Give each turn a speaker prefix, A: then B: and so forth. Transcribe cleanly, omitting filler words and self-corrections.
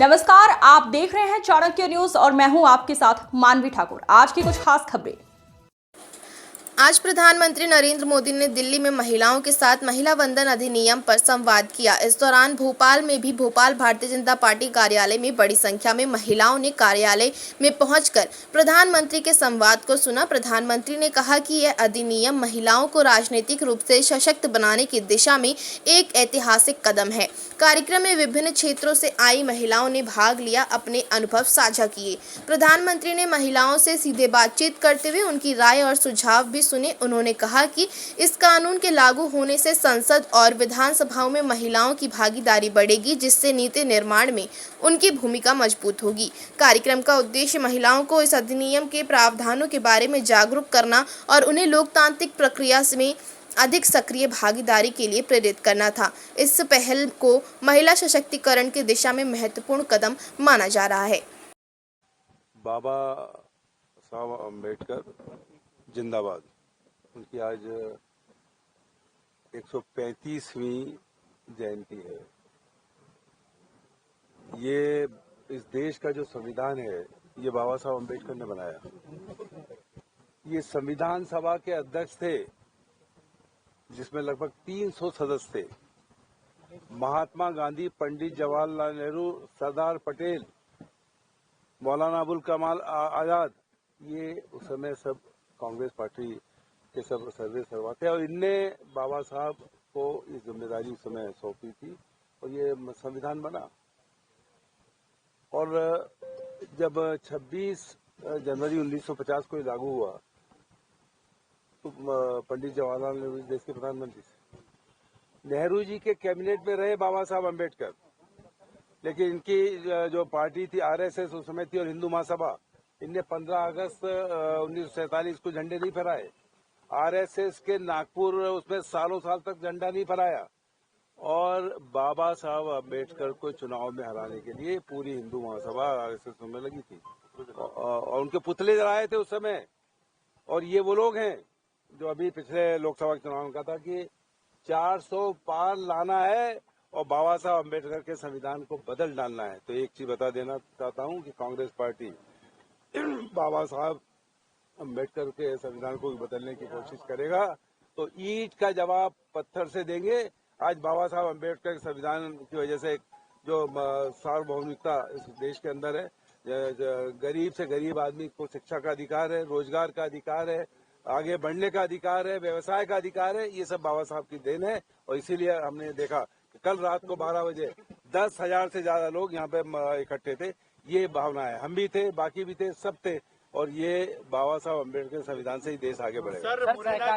A: नमस्कार, आप देख रहे हैं चाणक्य न्यूज और मैं हूं आपके साथ मानवी ठाकुर। आज की कुछ खास खबरें।
B: आज प्रधानमंत्री नरेंद्र मोदी ने दिल्ली में महिलाओं के साथ महिला वंदन अधिनियम पर संवाद किया। इस दौरान भोपाल में भी भोपाल भारतीय जनता पार्टी कार्यालय में बड़ी संख्या में महिलाओं ने कार्यालय में पहुंचकर प्रधानमंत्री के संवाद को सुना। प्रधानमंत्री ने कहा कि यह अधिनियम महिलाओं को राजनीतिक रूप से सशक्त बनाने की दिशा में एक ऐतिहासिक कदम है। कार्यक्रम में विभिन्न क्षेत्रों से आई महिलाओं ने भाग लिया, अपने अनुभव साझा किए। प्रधानमंत्री ने महिलाओं से सीधे बातचीत करते हुए उनकी राय और सुझाव भी सुने। उन्होंने कहा कि इस कानून के लागू होने से संसद और विधानसभाओं में महिलाओं की भागीदारी बढ़ेगी, जिससे नीति निर्माण में उनकी भूमिका मजबूत होगी। कार्यक्रम का उद्देश्य महिलाओं को इस अधिनियम के प्रावधानों के बारे में जागरूक करना और उन्हें लोकतांत्रिक प्रक्रिया में अधिक सक्रिय भागीदारी के लिए प्रेरित करना था। इस पहल को महिला सशक्तिकरण की दिशा में महत्वपूर्ण कदम माना जा रहा है।
C: बाबा साहब अम्बेडकर जिंदाबाद। उनकी आज 135वीं जयंती है। ये इस देश का जो संविधान है, ये बाबा साहब अम्बेडकर ने बनाया। ये संविधान सभा के अध्यक्ष थे, जिसमें लगभग 300 सदस्य थे। महात्मा गांधी, पंडित जवाहरलाल नेहरू, सरदार पटेल, मौलाना अबुल कमाल आजाद, ये उस समय सब कांग्रेस पार्टी के सब सर्वे सर्वा थे और इनने बाबा साहब को ये जिम्मेदारी उस समय सौंपी थी और ये संविधान बना। और जब 26 जनवरी 1950 को लागू हुआ तो पंडित जवाहरलाल नेहरू देश के प्रधानमंत्री थे। नेहरू जी के कैबिनेट में रहे बाबा साहब अम्बेडकर, लेकिन इनकी जो पार्टी थी आरएसएस उस समय थी और हिंदू महासभा, इनने 15 अगस्त 1947 को झंडे नहीं फहराए। आरएसएस के नागपुर उसमें सालों साल तक झंडा नहीं फहराया और बाबा साहब अम्बेडकर को चुनाव में हराने के लिए पूरी हिंदू महासभा आरएसएस में लगी थी और उनके पुतले जलाए थे उस समय। और ये वो लोग हैं जो अभी पिछले लोकसभा चुनाव में कहा था कि 400 पार लाना है और बाबा साहब अम्बेडकर के संविधान को बदल डालना है। तो एक चीज बता देना चाहता हूं कि कांग्रेस पार्टी बाबा साहब अम्बेडकर के संविधान को बदलने की कोशिश करेगा तो ईंट का जवाब पत्थर से देंगे। आज बाबा साहब अम्बेडकर के संविधान की वजह से जो सार्वभौमिकता इस देश के अंदर है, गरीब से गरीब आदमी को शिक्षा का अधिकार है, रोजगार का अधिकार है, आगे बढ़ने का अधिकार है, व्यवसाय का अधिकार है, ये सब बाबा साहब की देन है। और इसीलिए हमने देखा कि कल रात को 12 बजे 10,000 से ज्यादा लोग यहाँ पे इकट्ठे थे। ये भावना है, हम भी थे, बाकी भी थे, सब थे और ये बाबा साहब अम्बेडकर संविधान से ही देश आगे बढ़ेगा।